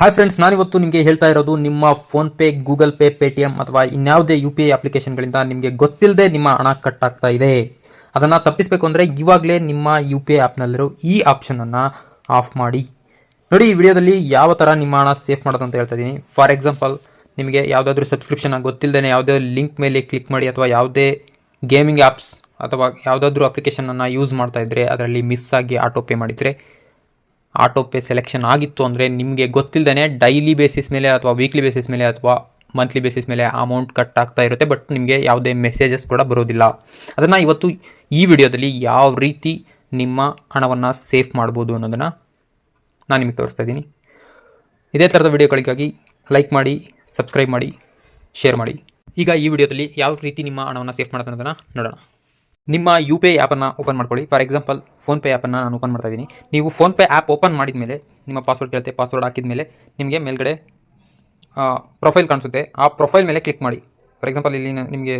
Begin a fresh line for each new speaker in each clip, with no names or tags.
Hi friends, ನಾನಿವತ್ತು ನಿಮಗೆ ಹೇಳ್ತಾ ಇರೋದು ನಿಮ್ಮ ಫೋನ್ಪೇ, ಗೂಗಲ್ ಪೇ, ಪೇಟಿಎಂ ಅಥವಾ ಇನ್ಯಾವುದೇ UPI ಅಪ್ಲಿಕೇಶನ್ಗಳಿಂದ ನಿಮಗೆ ಗೊತ್ತಿಲ್ಲದೆ ನಿಮ್ಮ ಹಣ ಕಟ್ ಆಗ್ತಾ ಇದೆ. ಅದನ್ನು ತಪ್ಪಿಸಬೇಕು ಅಂದರೆ ಇವಾಗಲೇ ನಿಮ್ಮ UPI ಆ್ಯಪ್ನಲ್ಲಿರೋ ಈ ಆಪ್ಷನನ್ನು ಆಫ್ ಮಾಡಿ. ನೋಡಿ, ಈ ವಿಡಿಯೋದಲ್ಲಿ ಯಾವ ಥರ ನಿಮ್ಮ ಹಣ ಸೇಫ್ ಮಾಡೋದು ಅಂತ ಹೇಳ್ತಾ ಇದ್ದೀನಿ. ಫಾರ್ ಎಕ್ಸಾಂಪಲ್, ನಿಮಗೆ ಯಾವುದಾದ್ರೂ ಸಬ್ಸ್ಕ್ರಿಪ್ಷನ್ ಗೊತ್ತಿಲ್ಲದೇ ಯಾವುದೇ ಲಿಂಕ್ ಮೇಲೆ ಕ್ಲಿಕ್ ಮಾಡಿ ಅಥವಾ ಯಾವುದೇ ಗೇಮಿಂಗ್ ಆ್ಯಪ್ಸ್ ಅಥವಾ ಯಾವುದಾದ್ರೂ ಅಪ್ಲಿಕೇಶನನ್ನು ಯೂಸ್ ಮಾಡ್ತಾ ಇದ್ದರೆ ಅದರಲ್ಲಿ ಮಿಸ್ ಆಗಿ ಆಟೋ ಪೇ ಮಾಡಿದರೆ, ಆಟೋ ಪೇ ಸೆಲೆಕ್ಷನ್ ಆಗಿತ್ತು ಅಂದರೆ ನಿಮಗೆ ಗೊತ್ತಿಲ್ಲದೇ ಡೈಲಿ ಬೇಸಿಸ್ ಮೇಲೆ ಅಥವಾ ವೀಕ್ಲಿ ಬೇಸಿಸ್ ಮೇಲೆ ಅಥವಾ ಮಂತ್ಲಿ ಬೇಸಿಸ್ ಮೇಲೆ ಅಮೌಂಟ್ ಕಟ್ ಆಗ್ತಾ ಇರುತ್ತೆ. ಬಟ್ ನಿಮಗೆ ಯಾವುದೇ ಮೆಸೇಜಸ್ ಕೂಡ ಬರೋದಿಲ್ಲ. ಅದನ್ನು ಇವತ್ತು ಈ ವಿಡಿಯೋದಲ್ಲಿ ಯಾವ ರೀತಿ ನಿಮ್ಮ ಹಣವನ್ನು ಸೇಫ್ ಮಾಡ್ಬೋದು ಅನ್ನೋದನ್ನು ನಾನು ನಿಮಗೆ ತೋರಿಸ್ತಾ ಇದ್ದೀನಿ. ಇದೇ ಥರದ ವಿಡಿಯೋಗಳಿಗಾಗಿ ಲೈಕ್ ಮಾಡಿ, ಸಬ್ಸ್ಕ್ರೈಬ್ ಮಾಡಿ, ಶೇರ್ ಮಾಡಿ. ಈಗ ಈ ವಿಡಿಯೋದಲ್ಲಿ ಯಾವ ರೀತಿ ನಿಮ್ಮ ಹಣವನ್ನು ಸೇಫ್ ಮಾಡೋದು ಅನ್ನೋದನ್ನು ನೋಡೋಣ. ನಿಮ್ಮ UPI ಆ್ಯಪನ್ನು ಓಪನ್ ಮಾಡ್ಕೊಳ್ಳಿ. ಫಾರ್ ಎಕ್ಸಾಂಪಲ್, ಫೋನ್ಪೇ ಆ್ಯಪನ್ನು ನಾನು ಓಪನ್ ಮಾಡ್ತಾ ಇದ್ದೀನಿ. ನೀವು ಫೋನ್ಪೇ ಆ್ಯಪ್ ಓಪನ್ ಮಾಡಿದ ಮೇಲೆ ನಿಮ್ಮ ಪಾಸ್ವರ್ಡ್ ಕೇಳುತ್ತೆ. ಪಾಸ್ವರ್ಡ್ ಹಾಕಿದ ಮೇಲೆ ನಿಮಗೆ ಮೇಲ್ಗಡೆ ಪ್ರೊಫೈಲ್ ಕಾಣಿಸುತ್ತೆ. ಆ ಪ್ರೊಫೈಲ್ ಮೇಲೆ ಕ್ಲಿಕ್ ಮಾಡಿ. ಫಾರ್ ಎಕ್ಸಾಂಪಲ್, ಇಲ್ಲಿ ನಿಮಗೆ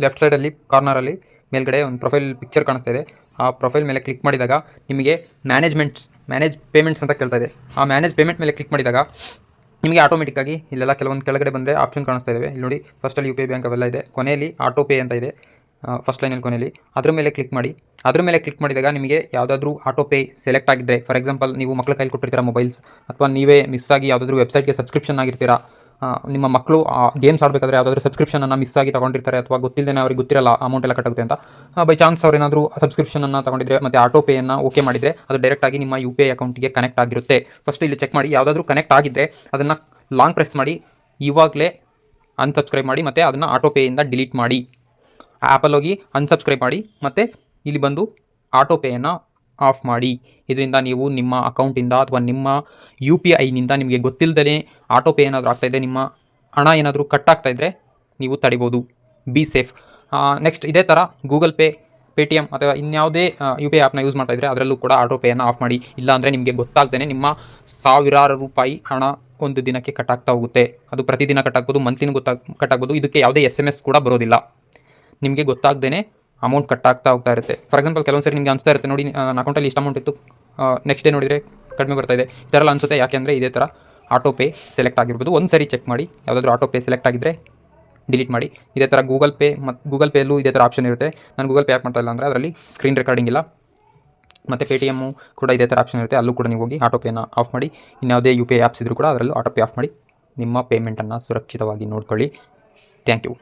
ಲೆಫ್ಟ್ ಸೈಡಲ್ಲಿ ಕಾರ್ನರಲ್ಲಿ ಮೇಲ್ಗಡೆ ಒಂದು ಪ್ರೊಫೈಲ್ ಪಿಕ್ಚರ್ ಕಾಣಿಸ್ತಾ ಇದೆ. ಆ ಪ್ರೊಫೈಲ್ ಮೇಲೆ ಕ್ಲಿಕ್ ಮಾಡಿದಾಗ ನಿಮಗೆ ಮ್ಯಾನೇಜ್ ಪೇಮೆಂಟ್ಸ್ ಅಂತ ಕೇಳ್ತಾ ಇದೆ. ಆ ಮ್ಯಾನೇಜ್ ಪೇಮೆಂಟ್ ಮೇಲೆ ಕ್ಲಿಕ್ ಮಾಡಿದಾಗ ನಿಮಗೆ ಆಟೋಮೆಟಿಕ್ಕಾಗಿ ಇಲ್ಲೆಲ್ಲ ಕೆಲವೊಂದು ಕೆಳಗಡೆ ಬಂದರೆ ಆಪ್ಷನ್ ಕಾಣಿಸ್ತಾ ಇದ್ದಾವೆ. ಇಲ್ಲಿ ನೋಡಿ, ಫಸ್ಟಲ್ಲಿ UPI ಬ್ಯಾಂಕ್ ಅವೆಲ್ಲ ಇದೆ. ಕೊನೆಯಲ್ಲಿ ಆಟೋ ಪೇ ಅಂತ ಇದೆ, ಫಸ್ಟ್ ಲೈನಲ್ಲಿ ಕೊನೆಯಲ್ಲಿ. ಅದ್ರ ಮೇಲೆ ಕ್ಲಿಕ್ ಮಾಡಿ. ಅದ್ರ ಮೇಲೆ ಕ್ಲಿಕ್ ಮಾಡಿದಾಗ ನಿಮಗೆ ಯಾವುದಾದ್ರೂ ಆಟೋ ಪೇ ಸೆಲೆಕ್ಟ್ ಆಗಿದ್ದರೆ, ಫಾರ್ ಎಕ್ಸಾಂಪಲ್ ನೀವು ಮಕ್ಕಳ ಕೈಲಿ ಕೊಟ್ಟಿರ್ತೀರ ಮೊಬೈಲ್ಸ್, ಅಥವಾ ನೀವೇ ಮಿಸ್ ಆಗಿ ಯಾವುದಾದ್ರೂ ವೆಬ್ಸೈಟ್ಗೆ ಸಬ್ಸ್ಕ್ರಿಪ್ಷನ್ ಆಗಿರ್ತೀರಾ, ನಿಮ್ಮ ಮಕ್ಕಳು ಗೇಮ್ಸ್ ಆಡಬೇಕಾದ್ರೆ ಯಾವುದಾದ್ರೂ ಸಬ್ಸ್ಕ್ರಿಪ್ಷನನ್ನು ಮಿಸ್ ಆಗಿ ತೊಗೊಂಡಿರ್ತಾರೆ ಅಥವಾ ಗೊತ್ತಿಲ್ಲದೇ ಅವ್ರಿಗೆ ಗೊತ್ತಿರಲ್ಲ ಅಮೌಂಟ್ ಎಲ್ಲ ಕಟ್ಟಾಗುತ್ತೆ ಅಂತ. ಬೈ ಚಾನ್ಸ್ ಅವ್ರು ಏನಾದರೂ ಸಬ್ಸ್ಕ್ರಿಪ್ಷನನ್ನು ತೊಗೊಂಡಿದ್ರೆ ಮತ್ತು ಆಟೋ ಪೇಯನ್ನು ಓಕೆ ಮಾಡಿದರೆ ಅದು ಡೈರೆಕ್ಟಾಗಿ ನಿಮ್ಮ UPI ಅಕೌಂಟಿಗೆ ಕನೆಕ್ಟ್ ಆಗಿರುತ್ತೆ. ಫಸ್ಟ್ ಇಲ್ಲಿ ಚೆಕ್ ಮಾಡಿ. ಯಾವುದಾದ್ರೂ ಕನೆಕ್ಟ್ ಆಗಿದ್ದರೆ ಅದನ್ನು ಲಾಂಗ್ ಪ್ರೆಸ್ ಮಾಡಿ ಇವಾಗಲೇ ಅನ್ಸಬ್ಸ್ಕ್ರೈಬ್ ಮಾಡಿ ಮತ್ತು ಅದನ್ನು ಆಟೋ ಪೇಯಿಂದ ಡಿಲೀಟ್ ಮಾಡಿ. ಆ್ಯಪಲ್ಲಿ ಹೋಗಿ ಅನ್ಸಬ್ಸ್ಕ್ರೈಬ್ ಮಾಡಿ ಮತ್ತು ಇಲ್ಲಿ ಬಂದು ಆಟೋ ಪೇಯನ್ನು ಆಫ್ ಮಾಡಿ. ಇದರಿಂದ ನೀವು ನಿಮ್ಮ ಅಕೌಂಟಿಂದ ಅಥವಾ ನಿಮ್ಮ UPIನಿಂದ ನಿಮಗೆ ಗೊತ್ತಿಲ್ಲದೇ ಆಟೋ ಪೇ ಏನಾದರೂ ಆಗ್ತಾಯಿದೆ, ನಿಮ್ಮ ಹಣ ಏನಾದರೂ ಕಟ್ ಆಗ್ತಾಯಿದ್ರೆ ನೀವು ತಡಿಬೋದು. Be safe. ನೆಕ್ಸ್ಟ್, ಇದೇ ಥರ ಗೂಗಲ್ ಪೇ, ಪೇಟಿಎಮ್ ಅಥವಾ ಇನ್ಯಾವುದೇ UPI ಆ್ಯಪ್ನ ಯೂಸ್ ಮಾಡ್ತಾಯಿದ್ರೆ ಅದರಲ್ಲೂ ಕೂಡ ಆಟೋ ಪೇಯನ್ನು ಆಫ್ ಮಾಡಿ. ಇಲ್ಲಾಂದರೆ ನಿಮಗೆ ಗೊತ್ತಾಗ್ದೇ ನಿಮ್ಮ ಸಾವಿರಾರು ರೂಪಾಯಿ ಹಣ ಒಂದು ದಿನಕ್ಕೆ ಕಟ್ ಆಗ್ತಾ ಹೋಗುತ್ತೆ. ಅದು ಪ್ರತಿದಿನ ಕಟ್ ಆಗ್ಬೋದು, ಮಂತ್ಲಿನೂ ಕಟ್ ಆಗ್ಬೋದು. ಇದಕ್ಕೆ ಯಾವುದೇ SMS ಕೂಡ ಬರೋದಿಲ್ಲ. ನಿಮಗೆ ಗೊತ್ತಾಗ್ದೇ ಅಮೌಂಟ್ ಕಟ್ ಆಗ್ತಾ ಹೋಗ್ತಾ ಇರುತ್ತೆ. ಫಾರ್ ಎಕ್ಸಾಂಪಲ್, ಕೆಲವೊಂದು ಸರಿ ನಿಮಗೆ ಅನಿಸ್ತಾ ಇರುತ್ತೆ, ನೋಡಿ ನನ್ನ ಅಕೌಂಟಲ್ಲಿ ಇಷ್ಟು ಅಮೌಂಟ್ ಇತ್ತು, ನೆಕ್ಸ್ಟ್ ಡೇ ನೋಡಿದರೆ ಕಡಿಮೆ ಬರ್ತಾ ಇದೆ, ಈ ಥರ ಎಲ್ಲ ಅನಿಸುತ್ತೆ. ಯಾಕೆಂದರೆ ಇದೇ ಥರ ಆಟೋ ಪೇ ಸೆಲೆಕ್ಟ್ ಆಗಿರ್ಬೋದು. ಒಂದು ಸರಿ ಚೆಕ್ ಮಾಡಿ. ಯಾವುದಾದ್ರೂ ಆಟೋ ಪೇ ಸೆಲೆಕ್ಟ್ ಆಗಿದ್ದರೆ ಡಿಲೀಟ್ ಮಾಡಿ. ಇದೇ ಥರ ಗೂಗಲ್ ಪೇ ಮತ್ತು ಗೂಗಲ್ ಪೇಯಲ್ಲೂ ಇದೇ ಥರ ಆಪ್ಷನ್ ಇರುತ್ತೆ. ನಾನು ಗೂಗಲ್ ಪೇ ಆ್ಯಪ್ ಮಾಡ್ತಾ ಇಲ್ಲ ಅಂದರೆ ಅದರಲ್ಲಿ ಸ್ಕ್ರೀನ್ ರೆಕಾರ್ಡಿಂಗ್ ಇಲ್ಲ. ಮತ್ತು ಪೇಟಿಎಮ್ಮು ಕೂಡ ಇದೇ ಥರ ಆಪ್ಷನ್ ಇರುತ್ತೆ. ಅಲ್ಲೂ ಕೂಡ ನೀವು ಹೋಗಿ ಆಟೋ ಪೇನ ಆಫ್ ಮಾಡಿ. ಇನ್ಯಾವುದೇ UPI ಆ್ಯಪ್ಸ್ ಇದ್ರೂ ಕೂಡ ಅದರಲ್ಲೂ ಆಟೋ ಪೇ ಆಫ್ ಮಾಡಿ. ನಿಮ್ಮ ಪೇಮೆಂಟನ್ನು ಸುರಕ್ಷಿತವಾಗಿ ನೋಡ್ಕೊಳ್ಳಿ. Thank you.